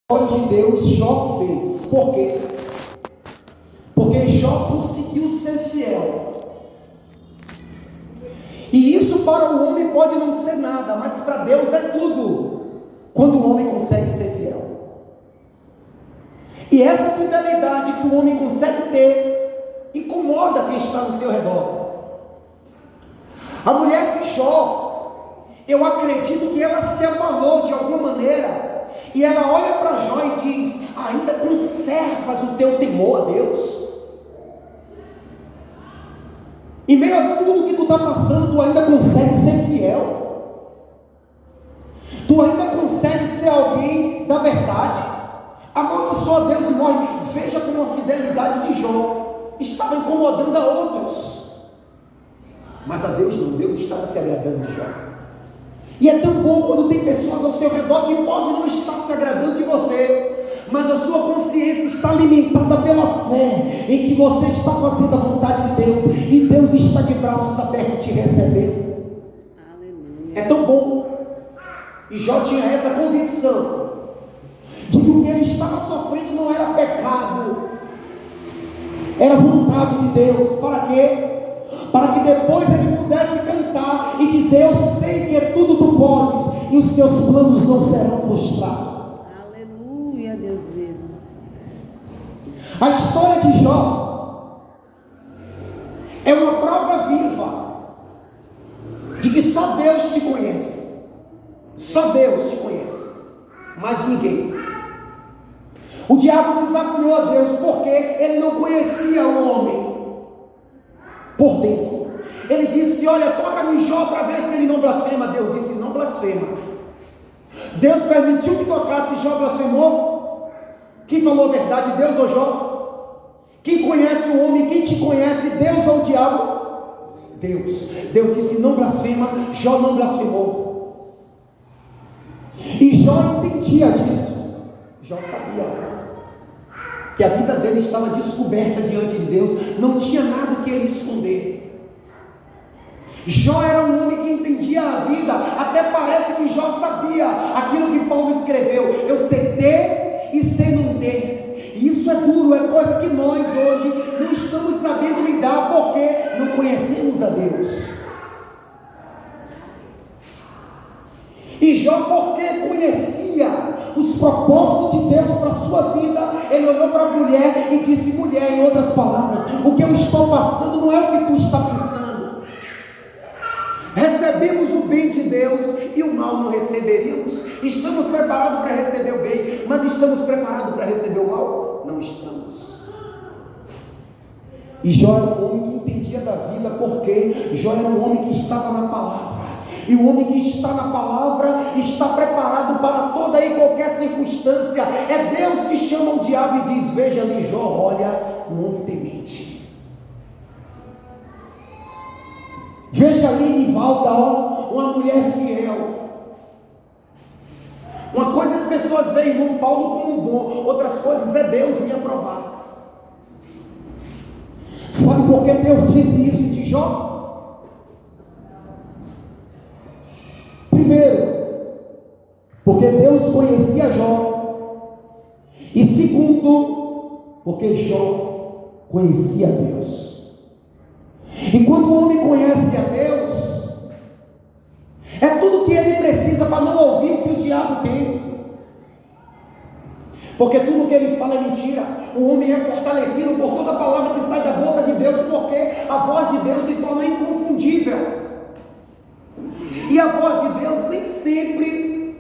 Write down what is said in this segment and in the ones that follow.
de Deus Jó fez. Por quê? Porque Jó conseguiu ser fiel. E isso para o homem pode não ser nada, mas para Deus é tudo, quando o homem consegue ser fiel. E essa fidelidade que o homem consegue ter, incomoda quem está no seu redor. A mulher de Jó, eu acredito que ela se abalou de alguma maneira, e ela olha para Jó e diz: ainda conservas o teu temor a Deus? Em meio a tudo que tu está passando, tu ainda consegue ser fiel? Tu ainda consegue ser alguém da verdade? Amaldiçoa Deus e morre. Veja como a fidelidade de Jó estava incomodando a outros, mas a Deus não. Deus estava se agradando de Jó. E é tão bom quando tem pessoas ao seu redor que podem não estar se agradando de você, mas a sua consciência está alimentada pela fé em que você está fazendo a vontade de Deus, e Deus está de braços abertos te recebendo. Aleluia. É tão bom. E Jó tinha essa convicção de que o que ele estava sofrendo não era pecado, era vontade de Deus. Para quê? Para que depois ele pudesse cantar e dizer: eu sei que tudo tu podes, e os teus planos não serão frustrados. Aleluia, Deus vivo. A história de Jó é uma prova viva de que só Deus te conhece. Só Deus te conhece, mas ninguém. O diabo desafiou a Deus porque ele não conhecia o homem por dentro. Ele disse: olha, toca-me Jó para ver se ele não blasfema. Deus disse: não blasfema. Deus permitiu que tocasse. Jó blasfemou? Quem falou a verdade, Deus ou Jó? Quem conhece o homem? Quem te conhece, Deus ou o diabo? Deus. Deus disse: não blasfema. Jó não blasfemou. E Jó entendia disso. Jó sabia que a vida dele estava descoberta diante de Deus, não tinha nada que ele esconder. Jó era um homem que entendia a vida. Até parece que Jó sabia aquilo que Paulo escreveu: eu sei ter e sei não ter. E isso é duro, é coisa que nós hoje não estamos sabendo lidar, porque não conhecemos a Deus. E Jó, porque conhecia os propósitos de Deus para a sua vida, ele olhou para a mulher e disse: mulher, em outras palavras, o que eu estou passando não é o que tu está pensando. Recebemos o bem de Deus e o mal não receberíamos. Estamos preparados para receber o bem, mas estamos preparados para receber o mal? Não estamos. E Jó era um homem que entendia da vida, porque Jó era um homem que estava na palavra. E o homem que está na palavra está preparado para toda e qualquer circunstância. É Deus que chama o diabo e diz: veja ali Jó, olha, um homem temente. Veja ali Nivalda, ó, uma mulher fiel. Uma coisa as pessoas veem irmão Paulo como bom, outras coisas é Deus me aprovar. Sabe por que Deus disse isso de Jó? Primeiro, porque Deus conhecia Jó. E segundo, porque Jó conhecia Deus. E quando o homem conhece a Deus, é tudo que ele precisa para não ouvir o que o diabo tem. Porque tudo que ele fala é mentira. O homem é fortalecido por toda a palavra que sai da boca de Deus, porque a voz de Deus se torna inconfundível. E a voz de Deus nem sempre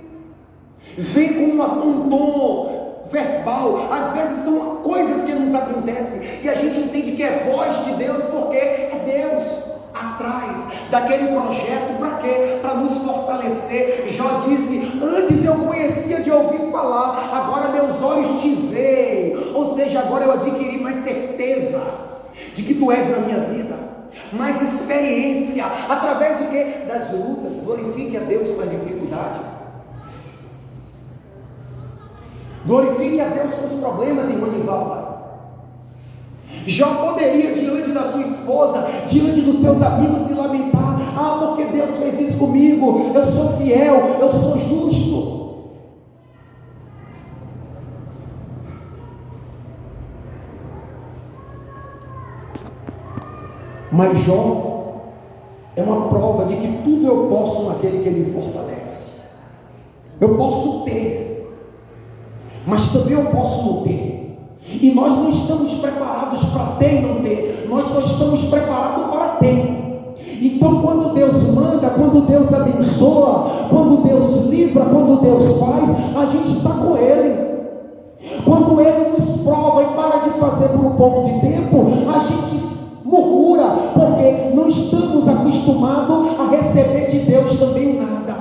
vem com um tom verbal. Às vezes são coisas que nos acontecem e a gente entende que é voz de Deus, porque é Deus atrás daquele projeto. Para quê? Para nos fortalecer. Jó disse: antes eu conhecia de ouvir falar, agora meus olhos te veem. Ou seja, agora eu adquiri mais certeza de que tu és na minha vida, mais experiência. Através de quê? Das lutas. Glorifique a Deus com a dificuldade. Glorifique a Deus com os problemas, irmã Nivalda. Jó poderia, diante da sua esposa, diante dos seus amigos, se lamentar: ah, porque Deus fez isso comigo, eu sou fiel, eu sou justo. Mas Jó é uma prova de que tudo eu posso naquele que me fortalece. Eu posso ter, mas também eu posso não ter. E nós não estamos preparados para ter e não ter, nós só estamos preparados para ter. Então quando Deus manda, quando Deus abençoa, quando Deus livra, quando Deus faz, a gente está com Ele. Quando Ele nos prova e para de fazer por um pouco de tempo, a gente murmura, porque não estamos acostumados a receber de Deus também nada.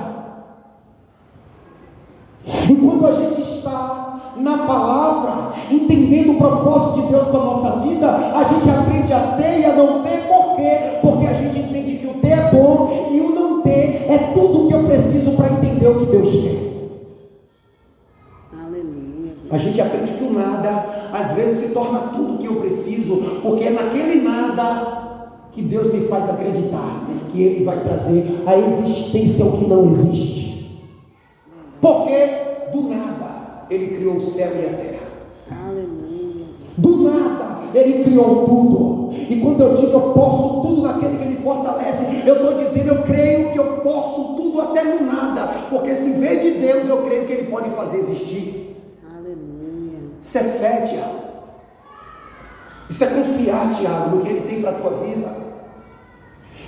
E quando a gente está na palavra, entendendo o propósito de Deus para a nossa vida, a gente aprende a ter e a não ter. Por quê? Porque a gente entende que o ter é bom e o não ter é tudo o que eu preciso para entender o que Deus quer. Aleluia. A gente aprende que o nada às vezes se torna tudo o que eu preciso, porque é naquele nada que Deus me faz acreditar que Ele vai trazer a existência ao que não existe. Porque do nada Ele criou o céu e a terra. Aleluia. Do nada Ele criou tudo. E quando eu digo eu posso tudo naquele que me fortalece, eu estou dizendo eu creio que eu posso tudo até no nada. Porque se vem de Deus, eu creio que Ele pode fazer existir. Aleluia. Isso é fé, Tiago. Isso é confiar, Tiago, no que Ele tem para a tua vida.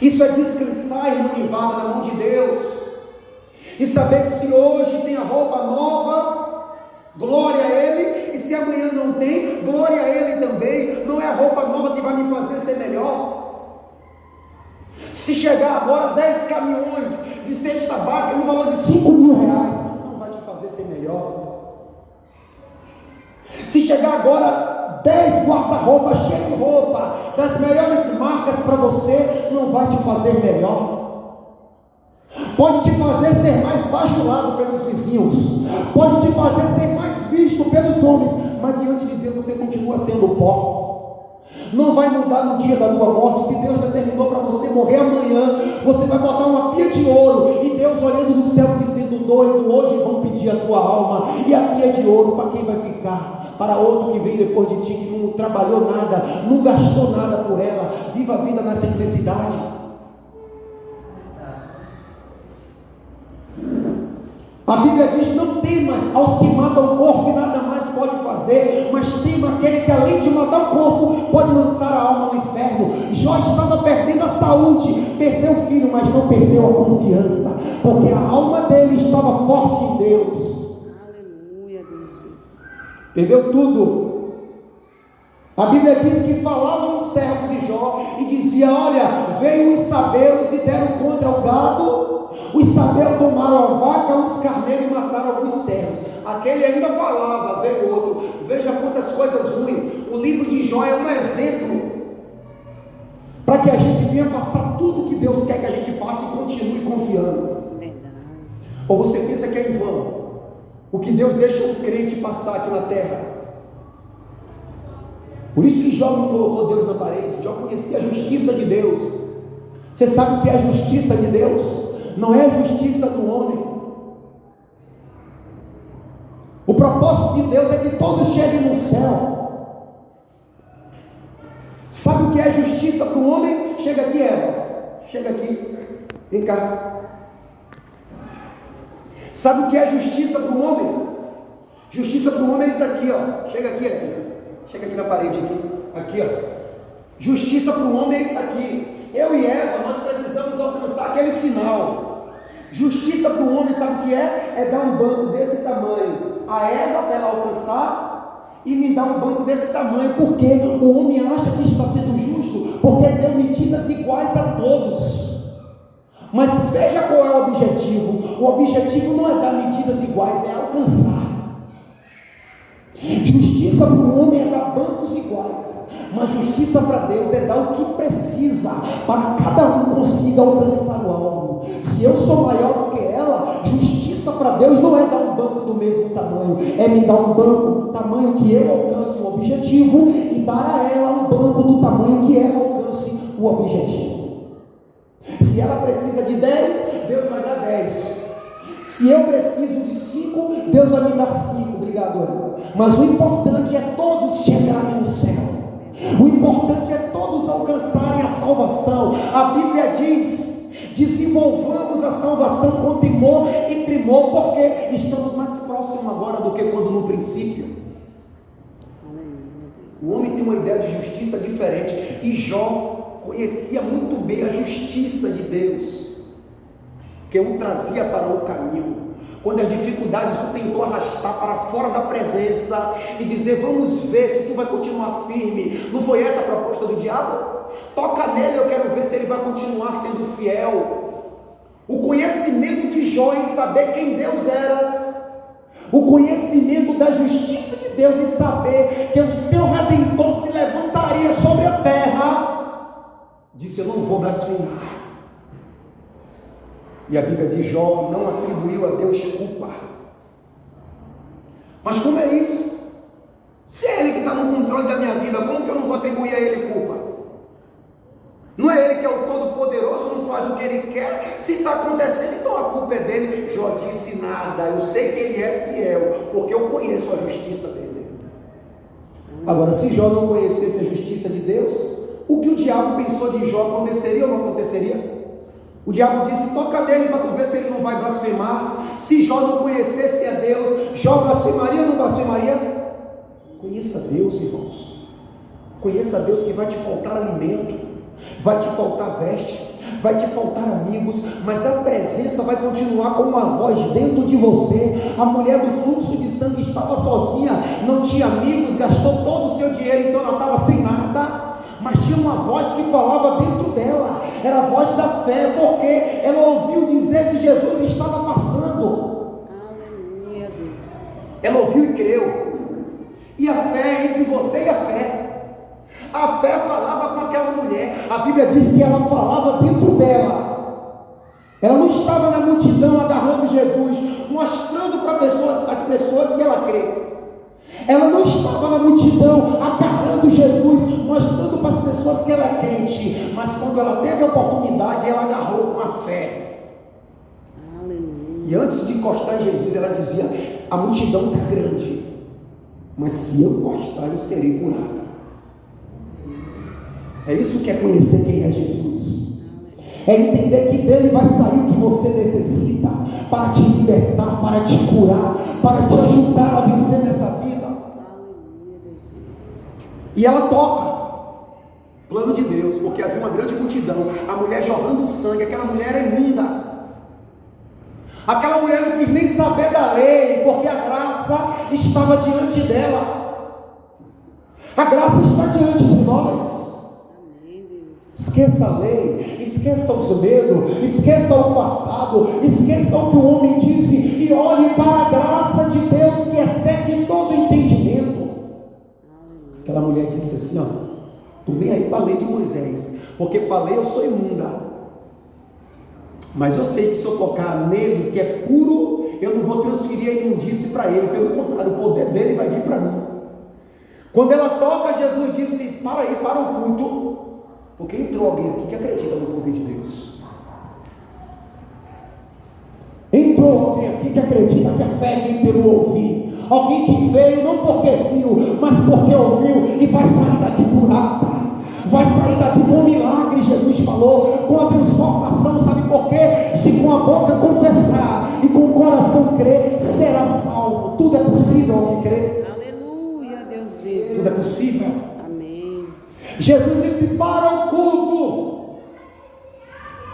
Isso é descansar imunivado na mão de Deus. E saber que se hoje tem a roupa nova, glória a Ele. E se amanhã não tem, glória a Ele também. Não é a roupa nova que vai me fazer ser melhor. Se chegar agora 10 caminhões de cesta básica no valor de 5 mil reais, não vai te fazer ser melhor. Se chegar agora 10 guarda-roupas cheios de roupa das melhores marcas para você, não vai te fazer melhor. Pode te fazer ser mais bajulado pelos vizinhos, pode te fazer ser mais visto pelos homens, mas diante de Deus você continua sendo pó. Não vai mudar no dia da tua morte. Se Deus determinou para você morrer amanhã, você vai botar uma pia de ouro, e Deus olhando do céu dizendo: doido, hoje vão pedir a tua alma. E a pia de ouro para quem vai ficar? Para outro que vem depois de ti, que não trabalhou nada, não gastou nada por ela. Viva a vida na simplicidade. A Bíblia diz: não temas aos que matam o corpo e nada mais pode fazer, mas tema aquele que além de matar o corpo, pode lançar a alma no inferno. Jó estava perdendo a saúde, perdeu o filho, mas não perdeu a confiança, porque a alma dele estava forte em Deus. Aleluia, Deus. Perdeu tudo. A Bíblia diz que falava um servo de Jó e dizia: olha, veio os sabeus e deram contra o gado, os sabeus tomaram a vaca, os carneiros e mataram alguns servos. Aquele ainda falava, veio outro. Veja quantas coisas ruins. O livro de Jó é um exemplo para que a gente venha passar tudo que Deus quer que a gente passe e continue confiando. Verdade. Ou você pensa que é em vão o que Deus deixa um crente passar aqui na terra? Por isso que Jó não colocou Deus na parede. Jó conhecia a justiça de Deus. Você sabe o que é a justiça de Deus? Não é a justiça do homem. O propósito de Deus é que todos cheguem no céu. Sabe o que é justiça para o homem? Chega aqui, Eva. Chega aqui. Vem cá. Sabe o que é justiça para o homem? Justiça para o homem é isso aqui, ó. Chega aqui, Eva. Chega aqui na parede, aqui, ó. Justiça para o homem é isso aqui. Eu e Eva, nós precisamos alcançar aquele sinal. Justiça para o homem, sabe o que é? É dar um banco desse tamanho a Eva para ela alcançar, e me dar um banco desse tamanho. Porque o homem acha que está sendo justo, porque deu medidas iguais a todos. Mas veja qual é o objetivo. O objetivo não é dar medidas iguais, é alcançar. Justiça para o homem é dar bancos iguais, mas justiça para Deus é dar o que precisa para que cada um consiga alcançar o alvo. Se eu sou maior do que ela, justiça para Deus não é dar um banco do mesmo tamanho, é me dar um banco do tamanho que eu alcance o objetivo e dar a ela um banco do tamanho que ela alcance o objetivo. Se ela precisa de 10, Deus vai dar 10. Se eu preciso de 5, Deus vai me dar 5. Obrigado, Eva. Mas o importante é todos chegarem no céu. O importante é todos alcançarem alcançarem a salvação. A Bíblia diz: desenvolvamos a salvação com temor e tremor, porque estamos mais próximos agora do que quando no princípio. O homem tem uma ideia de justiça diferente, e Jó conhecia muito bem a justiça de Deus, que o trazia para o caminho. Quando as dificuldades o tentou arrastar para fora da presença e dizer: vamos ver se tu vai continuar firme. Não foi essa a proposta do diabo? Toca nele, eu quero ver se ele vai continuar sendo fiel. O conhecimento de Jó em saber quem Deus era, o conhecimento da justiça de Deus em saber que o seu Redentor se levantaria sobre a terra, disse: eu não vou blasfemar. E a Bíblia de Jó não atribuiu a Deus culpa. Mas como é isso? Se é Ele que está no controle da minha vida, como que eu não vou atribuir a Ele culpa? Não é Ele que é o Todo-Poderoso, não faz o que Ele quer? Se está acontecendo, então a culpa é dele. Jó disse: nada, eu sei que Ele é fiel, porque eu conheço a justiça dele. Agora, se Jó não conhecesse a justiça de Deus, o que o diabo pensou de Jó aconteceria ou não aconteceria? O diabo disse: toca nele para tu ver se ele não vai blasfemar. Se Jó não conhecesse a Deus, Jó blasfemaria ou não blasfemaria? Conheça Deus, irmãos. Conheça Deus, que vai te faltar alimento, vai te faltar veste, vai te faltar amigos, mas a presença vai continuar com uma voz dentro de você. A mulher do fluxo de sangue estava sozinha, não tinha amigos, gastou todo o seu dinheiro, então ela estava sem nada. Mas tinha uma voz que falava dentro dela, era a voz da fé, porque ela ouviu dizer que Jesus estava passando. Aleluia, Deus. Ela ouviu e creu. E a fé é entre você e a fé. A fé falava com aquela mulher. A Bíblia diz que ela falava dentro dela. Ela não estava na multidão agarrando Jesus, mostrando para as pessoas que ela crê. Ela não estava na multidão agarrando Jesus, mostrando para as pessoas que ela é crente. Mas quando ela teve a oportunidade, ela agarrou com a fé. Aleluia. E antes de encostar em Jesus, ela dizia: a multidão está grande, mas se eu encostar, eu serei curada. É isso que é conhecer quem é Jesus. É entender que dele vai sair o que você necessita, para te libertar, para te curar, para te ajudar a vencer nessa vida. E ela toca. Plano de Deus, porque havia uma grande multidão, a mulher jorrando sangue, aquela mulher era imunda. Aquela mulher não quis nem saber da lei, porque a graça estava diante dela. A graça está diante de nós. Esqueça a lei, esqueça os medos, esqueça o passado, esqueça o que o homem disse e olhe para a graça de Deus que excede todo entendimento. Aquela mulher disse assim: ó, estou nem aí para a lei de Moisés, porque para a lei eu sou imunda, mas eu sei que se eu tocar nele que é puro, eu não vou transferir a imundície para ele, pelo contrário, o poder dele vai vir para mim. Quando ela toca, Jesus disse: para aí, para o culto, porque entrou alguém aqui que acredita no poder de Deus. Entrou alguém aqui que acredita que a fé vem pelo ouvir. Alguém que veio não porque viu, mas porque ouviu, e vai sair daqui curada, vai sair daqui com milagre. Jesus falou, com a transformação. Sabe por quê? Se com a boca confessar e com o coração crer, será salvo. Tudo é possível, alguém crê? Aleluia, Deus vive. Tudo é possível. Amém. Jesus disse: para o culto.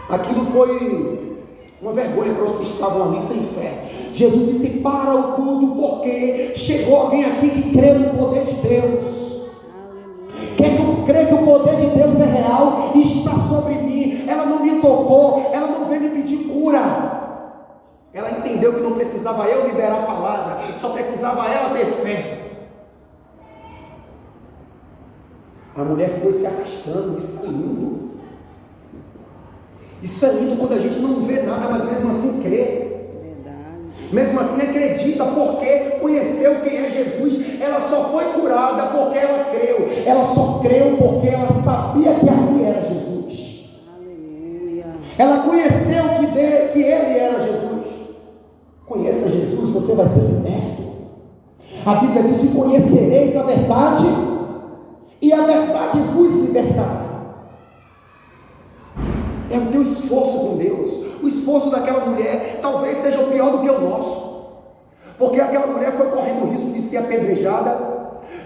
Aquilo foi uma vergonha para os que estavam ali sem fé. Jesus disse: para o culto, porque chegou alguém aqui que crê no poder de Deus. Quer que eu creia que o poder de Deus é real e está sobre mim. Ela não me tocou, ela não veio me pedir cura. Ela entendeu que não precisava eu liberar a palavra, só precisava ela ter fé. A mulher foi se arrastando e saindo. Isso é lindo quando a gente não vê nada, mas mesmo assim crê. Mesmo assim acredita, porque conheceu quem é Jesus. Ela só foi curada porque ela creu. Ela só creu porque ela sabia que ali era Jesus. Aleluia. Ela conheceu que ele era Jesus. Conheça Jesus, você vai ser liberto. A Bíblia diz: conhecereis a verdade, e a verdade vos libertará. É o teu esforço com Deus. O esforço daquela mulher talvez seja o pior do que o nosso, porque aquela mulher foi correndo o risco de ser apedrejada,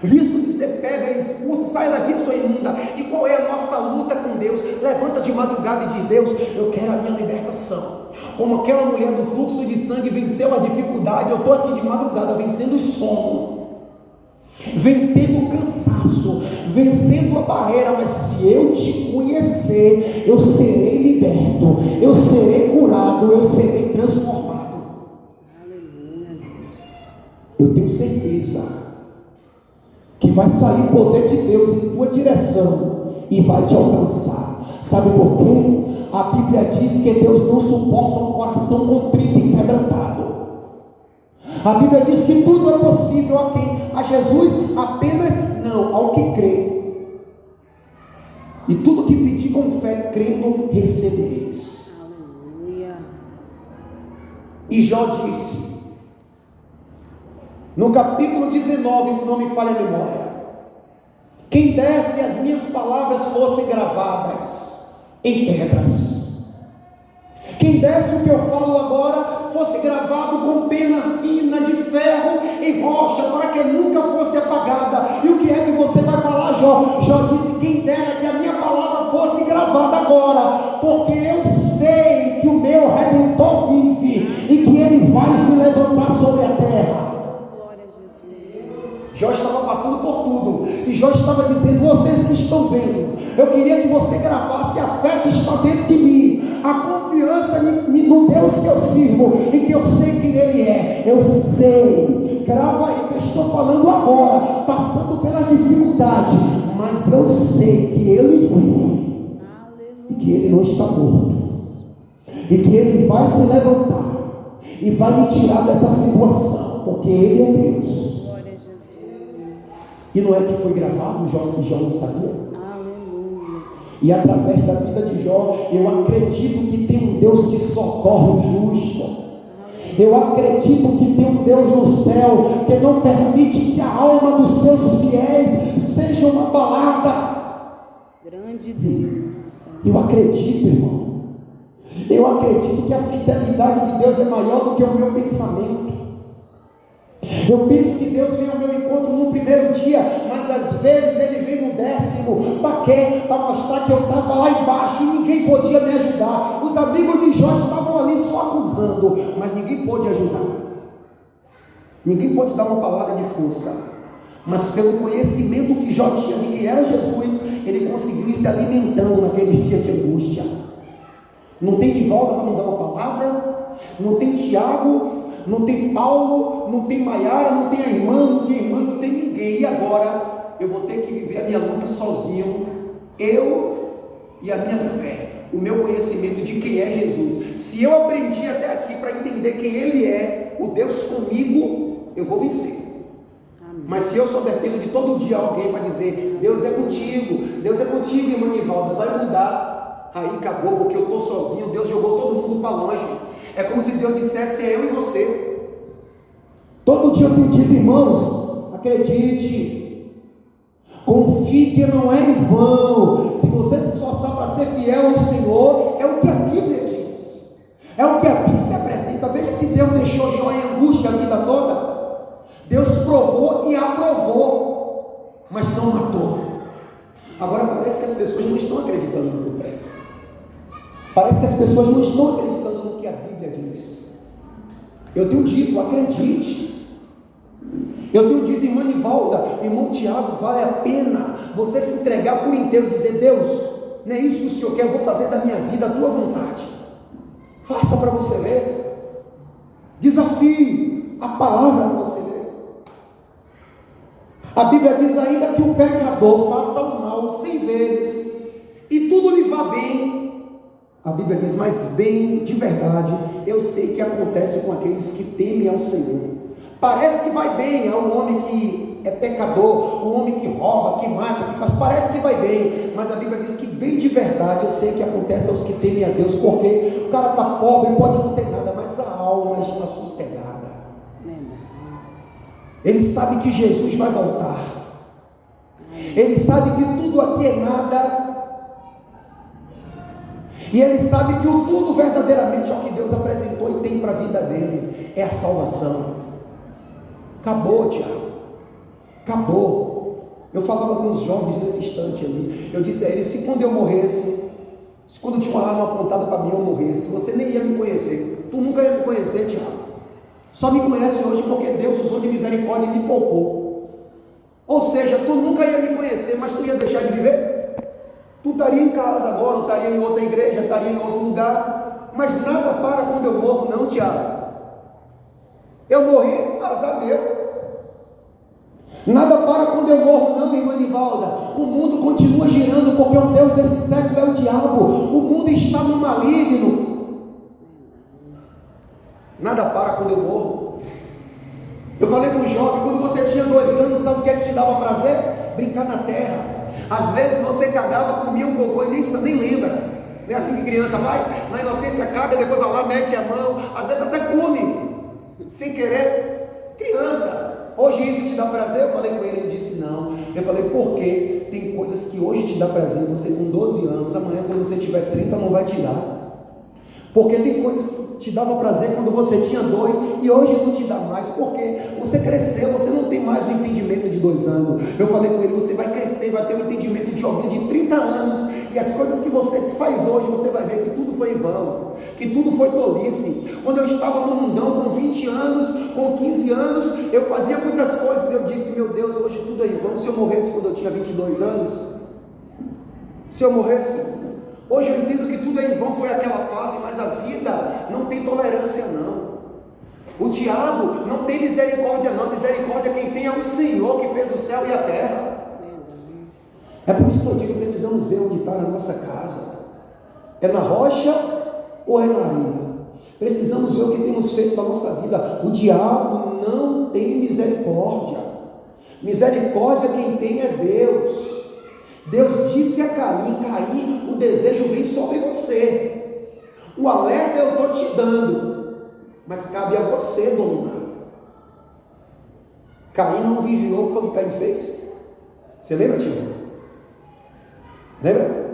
risco de ser pega e expulsa, sai daqui, sua imunda. E qual é a nossa luta com Deus? Levanta de madrugada e diz: Deus, eu quero a minha libertação. Como aquela mulher do fluxo de sangue venceu a dificuldade, eu estou aqui de madrugada vencendo o sono, vencendo o cansaço, vencendo a barreira. Mas se eu te conhecer, eu serei liberto, eu serei curado, eu serei transformado. Aleluia, Deus. Eu tenho certeza que vai sair poder de Deus em tua direção e vai te alcançar. Sabe por quê? A Bíblia diz que Deus não suporta um coração contrito e quebrantado. A Bíblia diz que tudo é possível a quem? A Jesus? Apenas não, ao que crê. E tudo que pedir com fé, crendo, recebereis. Aleluia. E Jó disse, no capítulo 19, se não me falha a memória: quem desse as minhas palavras fossem gravadas em pedras, quem desse o que eu falo agora fosse gravado com pena fina de ferro em rocha, para que nunca fosse apagada. E o que é que você vai falar, Jó? Jó disse: quem dera que a minha palavra fosse gravada agora, porque eu sei que o meu Redentor vive e que ele vai se levantar sobre a terra. Jó estava passando por tudo, e Jó estava dizendo: vocês que estão vendo, eu queria que você gravasse a fé que está dentro de mim, a confiança no Deus que eu sirvo e que eu sei quem Ele é. Eu sei, grava aí que eu estou falando agora, passando pela dificuldade, mas eu sei que Ele vive e que Ele não está morto, e que Ele vai se levantar e vai me tirar dessa situação, porque Ele é Deus. E não é que foi gravado, Jó não sabia? Aleluia. E através da vida de Jó, eu acredito que tem um Deus que socorre o justo. Eu acredito que tem um Deus no céu que não permite que a alma dos seus fiéis seja abalada. Grande Deus. Eu acredito, irmão. Eu acredito que a fidelidade de Deus é maior do que o meu pensamento. Eu penso que Deus vem ao meu encontro no primeiro dia, mas às vezes Ele vem no 10º. Para quê? Para mostrar que eu estava lá embaixo e ninguém podia me ajudar. Os amigos de Jó estavam ali só acusando, mas ninguém pôde ajudar. Ninguém pôde dar uma palavra de força. Mas pelo conhecimento que Jó tinha de quem era Jesus, ele conseguiu ir se alimentando naqueles dias de angústia. Não tem Divalda para me dar uma palavra, não tem Tiago, não tem Paulo, não tem Maiara, não tem a irmã, não tem ninguém. E agora eu vou ter que viver a minha luta sozinho, eu e a minha fé, o meu conhecimento de quem é Jesus. Se eu aprendi até aqui para entender quem Ele é, o Deus comigo, eu vou vencer. Amém. Mas se eu só dependo de todo dia alguém para dizer: Deus é contigo, irmã Nivalda, vai mudar, aí acabou, porque eu estou sozinho. Deus jogou todo mundo para longe. É como se Deus dissesse: é eu e você. Todo dia eu tenho dito: irmãos, acredite, confie que não é em vão. Se você se esforçar para ser fiel ao Senhor, é o que a Bíblia diz, é o que a Bíblia apresenta. Veja se Deus deixou Jó em angústia a vida toda. Deus provou e aprovou, mas não matou. Agora parece que as pessoas não estão acreditando no que eu prego. Parece que as pessoas não estão acreditando no que a Bíblia diz. Eu tenho dito: acredite. Eu tenho dito, irmã Nivalda, irmão Tiago, vale a pena você se entregar por inteiro, dizer: Deus, não é isso que o Senhor quer, eu vou fazer da minha vida a tua vontade. Faça para você ver. Desafie a palavra para você ver. A Bíblia diz ainda que o pecador faça o mal 100 vezes e tudo lhe vá bem. A Bíblia diz: mas bem de verdade eu sei que acontece com aqueles que temem ao Senhor. Parece que vai bem ao homem que é pecador, o homem que rouba, que mata, que faz, parece que vai bem, mas a Bíblia diz que bem de verdade eu sei que acontece aos que temem a Deus, porque o cara está pobre, pode não ter nada, mas a alma está sossegada. Ele sabe que Jesus vai voltar, ele sabe que tudo aqui é nada, E ele sabe que o tudo verdadeiramente é o que Deus apresentou e tem para a vida dele, é a salvação. Acabou, Tiago, acabou. Eu falava com os jovens nesse instante ali, eu disse a eles, se quando eu morresse, se quando tinha uma arma apontada para mim eu morresse, você nem ia me conhecer, tu nunca ia me conhecer, Tiago. Só me conhece hoje porque Deus usou de misericórdia e me poupou. Ou seja, tu nunca ia me conhecer, mas tu ia deixar de viver? Tu estaria em casa agora, ou estaria em outra igreja, estaria em outro lugar, mas nada para quando eu morro não, Tiago. Eu morri, azar meu. Nada para quando eu morro não, irmã Nivalda. O mundo continua girando, porque o Deus desse século é o diabo. O mundo está no maligno. Nada para quando eu morro. Eu falei com um jovem, quando você tinha 2 anos, sabe o que é que te dava prazer? Brincar na terra. Às vezes você cagava, comia um cocô e nem lembra. Não é assim que criança faz? Na inocência caga, depois vai lá, mete a mão, às vezes até come, sem querer. Criança, hoje isso te dá prazer? Eu falei com ele, ele disse não. Eu falei, por quê? Tem coisas que hoje te dá prazer, você com 12 anos, amanhã quando você tiver 30 não vai te dar. Porque tem coisas que te dava prazer quando você tinha 2 e hoje não te dá mais, porque você cresceu, você não tem mais o entendimento de 2 anos. Eu falei com ele, você vai crescer, vai ter um entendimento de alguém de 30 anos, e as coisas que você faz hoje, você vai ver que tudo foi em vão, que tudo foi tolice. Quando eu estava no mundão com 20 anos, com 15 anos, eu fazia muitas coisas, eu disse, meu Deus, hoje tudo é em vão. Se eu morresse quando eu tinha 22 anos, se eu morresse, hoje eu entendo que tudo é em vão, foi aquela fase, mas a vida não tem tolerância não. O diabo não tem misericórdia não, misericórdia quem tem é o Senhor que fez o céu e a terra. É por isso que eu digo, precisamos ver onde está a nossa casa. É na rocha ou é na areia? Precisamos ver o que temos feito na nossa vida. O diabo não tem misericórdia. Misericórdia quem tem é Deus. Deus disse a Caim, Caim, o desejo vem sobre você. O alerta eu estou te dando, mas cabe a você dominar. Caim não vigiou, o que foi que Caim fez? Você lembra, tio? Lembra?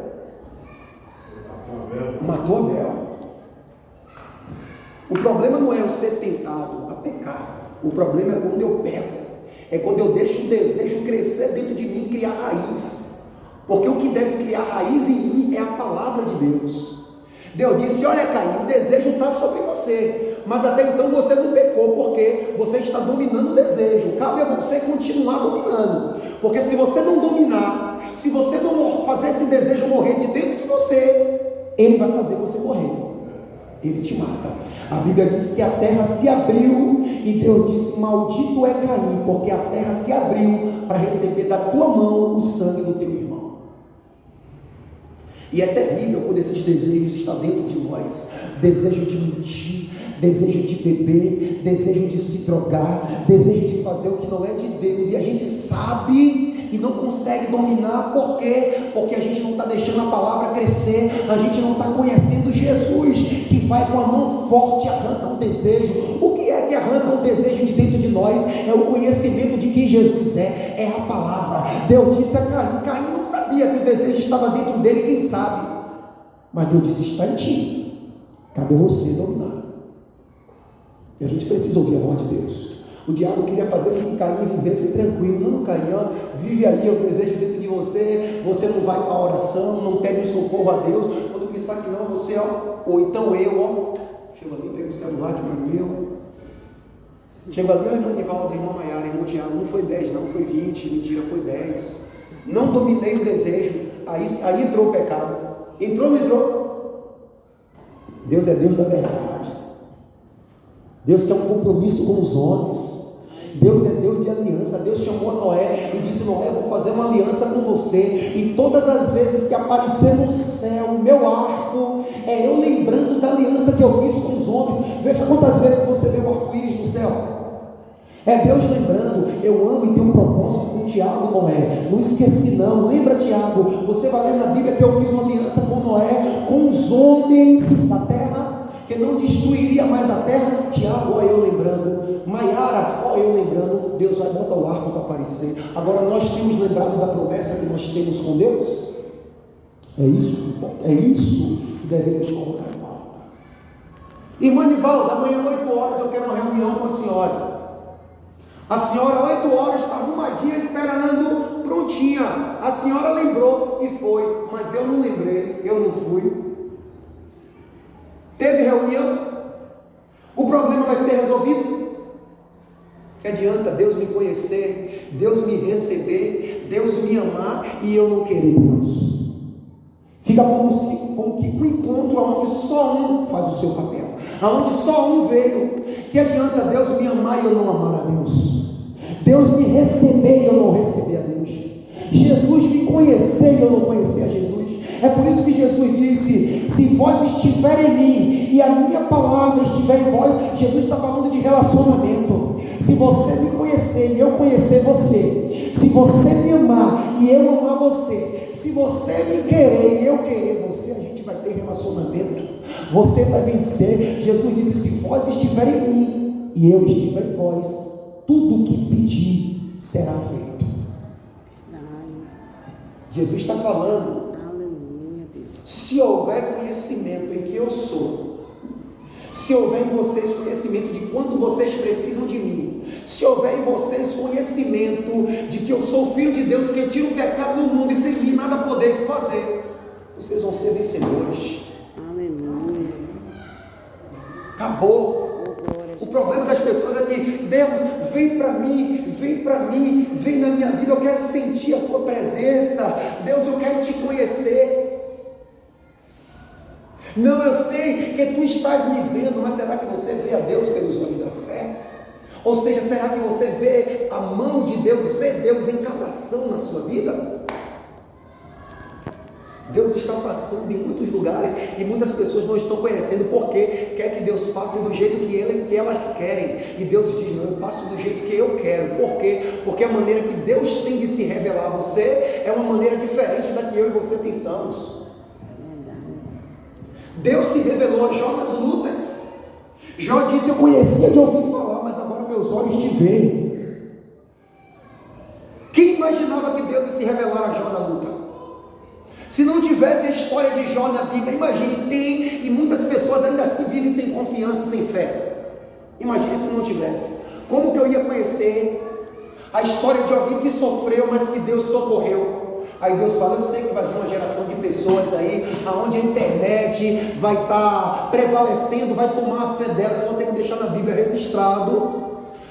Matou Abel. O problema não é eu ser tentado a pecar. O problema é quando eu peco. É quando eu deixo o desejo crescer dentro de mim e criar raiz. Porque o que deve criar raiz em mim é a palavra de Deus. Deus disse, olha Caim, o desejo está sobre você, mas até então você não pecou, porque você está dominando o desejo. Cabe a você continuar dominando, porque se você não dominar, se você não fazer esse desejo morrer de dentro de você, ele vai fazer você morrer, ele te mata. A Bíblia diz que a terra se abriu, e Deus disse, maldito é Caim, porque a terra se abriu para receber da tua mão o sangue do teu irmão. E é terrível quando esses desejos estão dentro de nós. Desejo de mentir, desejo de beber, desejo de se drogar, desejo de fazer o que não é de Deus, e a gente sabe e não consegue dominar. Por quê? Porque a gente não está deixando a palavra crescer, a gente não está conhecendo Jesus, que vai com a mão forte e arranca o desejo. O que é que arranca o desejo de dentro de nós? É o conhecimento de quem Jesus é a palavra. Deus disse a Caim, Caim não sabia que o desejo estava dentro dele, quem sabe? Mas Deus disse, está em ti, cabe a você dominar. E a gente precisa ouvir a voz de Deus. O diabo queria fazer com que Caim vivesse tranquilo. Não, Caim, ó, vive aí, o desejo dentro de você, você não vai para a oração, não pede um socorro a Deus. Quando pensar que não, você, ó, ou então eu, ó, chego ali, pego o celular que não é meu, chego ali, ó, irmã Nivalda, irmã Maiara, irmão Tiago, não foi 10 não, foi 20, mentira, foi 10, não dominei o desejo, aí entrou o pecado. Entrou ou não entrou? Deus é Deus da verdade. Deus tem um compromisso com os homens. Deus é Deus de aliança. Deus chamou a Noé e disse, Noé, eu vou fazer uma aliança com você, e todas as vezes que aparecer no céu o meu arco, é eu lembrando da aliança que eu fiz com os homens. Veja quantas vezes você vê o arco-íris no céu. É Deus lembrando, eu amo e tenho um propósito com Tiago, Noé, não esqueci não. Lembra, Tiago, você vai ler na Bíblia que eu fiz uma aliança com Noé, com os homens da terra, que não destruiria mais a terra. Tiago, olha eu lembrando. Maiara, olha eu lembrando. Deus vai botar o arco para aparecer. Agora nós temos lembrado da promessa que nós temos com Deus? É isso que devemos colocar em pauta. Irmã Nivalda, amanhã 8 horas eu quero uma reunião com a senhora. A senhora 8 horas está arrumadinha esperando, prontinha. A senhora lembrou e foi, mas eu não lembrei, eu não fui. Teve reunião? O problema vai ser resolvido? Que adianta Deus me conhecer, Deus me receber, Deus me amar e eu não querer Deus? Fica como que um encontro onde só um faz o seu papel, aonde só um veio. Que adianta Deus me amar e eu não amar a Deus? Deus me receber e eu não receber a Deus? Jesus me conhecer e eu não conhecer a Jesus? É por isso que Jesus disse: se vós estiver em mim e a minha palavra estiver em vós. Jesus está falando de relacionamento. Se você me conhecer e eu conhecer você, se você me amar e eu amar você, se você me querer e eu querer você, a gente vai ter relacionamento. Você vai vencer. Jesus disse: se vós estiver em mim e eu estiver em vós, tudo o que pedir será feito. Jesus está falando. Se houver conhecimento em que eu sou, se houver em vocês conhecimento de quanto vocês precisam de mim, se houver em vocês conhecimento de que eu sou o Filho de Deus, que tira o pecado do mundo e sem mim nada podeis fazer, vocês vão ser vencedores. Aleluia. Acabou. O problema das pessoas é que Deus, vem para mim, vem na minha vida, eu quero sentir a tua presença. Deus, eu quero te conhecer. Não, eu sei que tu estás me vendo, mas será que você vê a Deus pelos olhos da fé? Ou seja, será que você vê a mão de Deus, vê Deus em cada ação na sua vida? Deus está passando em muitos lugares e muitas pessoas não estão conhecendo porque quer que Deus faça do jeito que elas querem. E Deus diz: não, eu passo do jeito que eu quero. Por quê? Porque a maneira que Deus tem de se revelar a você é uma maneira diferente da que eu e você pensamos. Deus se revelou a Jó nas lutas. Jó disse: eu conhecia de ouvir falar, mas agora meus olhos te veem. Quem imaginava que Deus ia se revelar a Jó na luta? Se não tivesse a história de Jó na Bíblia, imagine, tem, e muitas pessoas ainda assim vivem sem confiança, sem fé. Imagine se não tivesse. Como que eu ia conhecer a história de alguém que sofreu, mas que Deus socorreu? Aí Deus fala: eu sei que vai vir uma geração de pessoas aí, aonde a internet vai estar prevalecendo, vai tomar a fé delas. Eu vou ter que deixar na Bíblia registrado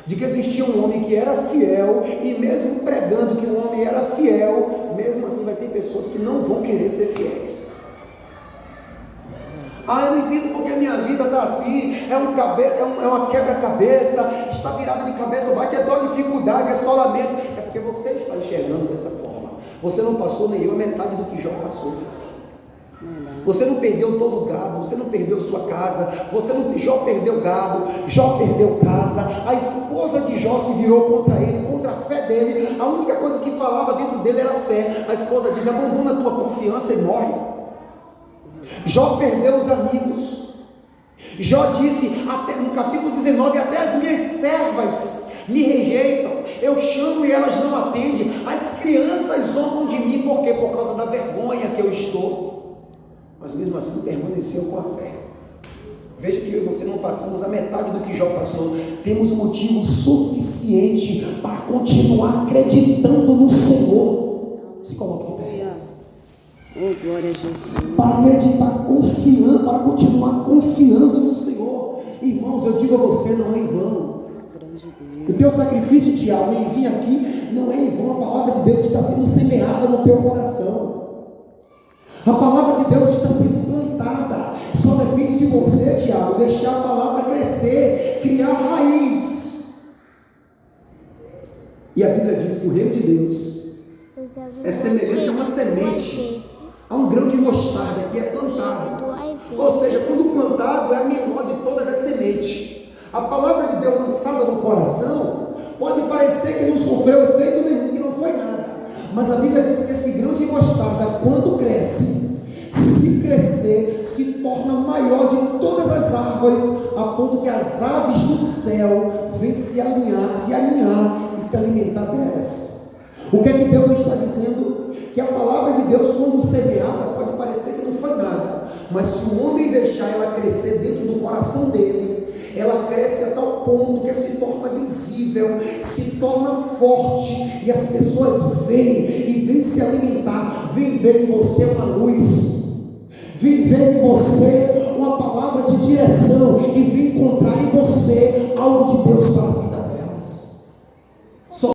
de que existia um homem que era fiel, e mesmo pregando que o homem era fiel, mesmo assim vai ter pessoas que não vão querer ser fiéis. Ah, eu não entendo porque a minha vida está assim, é uma quebra-cabeça, está virada de cabeça para baixo, é toda dificuldade, é só lamento. É porque você está enxergando dessa forma. Você não passou nem eu a metade do que Jó passou. Você não perdeu todo o gado, você não perdeu sua casa, Jó perdeu gado, Jó perdeu casa, a esposa de Jó se virou contra ele, contra a fé dele. A única coisa que falava dentro dele era a fé. A esposa diz: abandona a tua confiança e morre. Jó perdeu os amigos. Jó disse, até no capítulo 19, até as minhas servas me rejeitam, eu chamo e elas não atendem, as crianças zombam de mim. Por quê? Por causa da vergonha que eu estou. Mas mesmo assim permaneceu com a fé. Veja que eu e você não passamos a metade do que Jó passou. Temos motivo suficiente para continuar acreditando no Senhor. Se coloque de pé. Oh, glória a Jesus. Para acreditar, confiando, para continuar confiando no Senhor. Irmãos, eu digo a você, não é em vão. O teu sacrifício, Tiago, em vir aqui, não é em vão. A palavra de Deus está sendo semeada no teu coração. A palavra de Deus está sendo plantada. Só depende de você, Tiago, deixar a palavra crescer, criar raiz. E a Bíblia diz que o reino de Deus é semelhante a uma semente, a um grão de mostarda que é plantado. Ou seja, quando plantado é a menor de todas as sementes. A palavra de Deus lançada no coração pode parecer que não sofreu efeito nenhum, que não foi nada. Mas a Bíblia diz que esse grão de mostarda, quando cresce, se crescer, se torna maior de todas as árvores, a ponto que as aves do céu vêm se alinhar e se alimentar delas. O que é que Deus está dizendo? Que a palavra de Deus, quando semeada, pode parecer que não foi nada, Mas se o homem deixar ela crescer dentro do coração dele, ela cresce a tal ponto que se torna visível, se torna forte, e as pessoas vêm se alimentar, vêm ver em você uma luz, vem ver em você uma palavra de direção, e vem encontrar em você algo de Deus para